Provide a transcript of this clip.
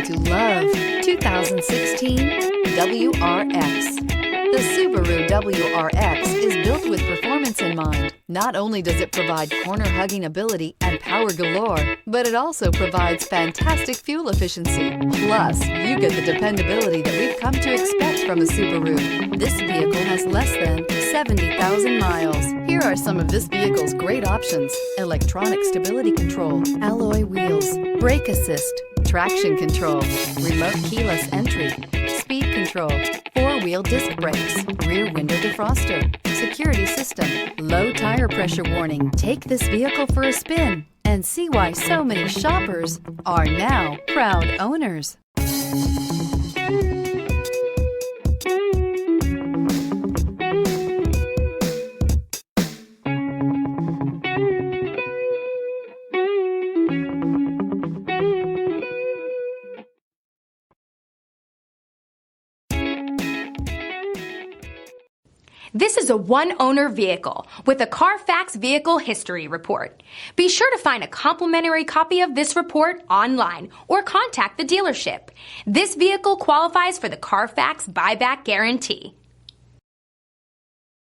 to love 2016 WRX. The Subaru WRX is built with performance in mind. Not only does it provide corner-hugging ability and power galore, but it also provides fantastic fuel efficiency. Plus, you get the dependability that we've come to expect from a Subaru. This vehicle has less than 70,000 miles. Here are some of this vehicle's great options: electronic stability control, alloy wheels, brake assist, traction control, remote keyless entry, speed control, four-wheel disc brakes, rear window defroster, security system, low tire pressure warning. Take this vehicle for a spin and see why so many shoppers are now proud owners. This is a one-owner vehicle with a CARFAX Vehicle History Report. Be sure to find a complimentary copy of this report online or contact the dealership. This vehicle qualifies for the CARFAX Buyback Guarantee.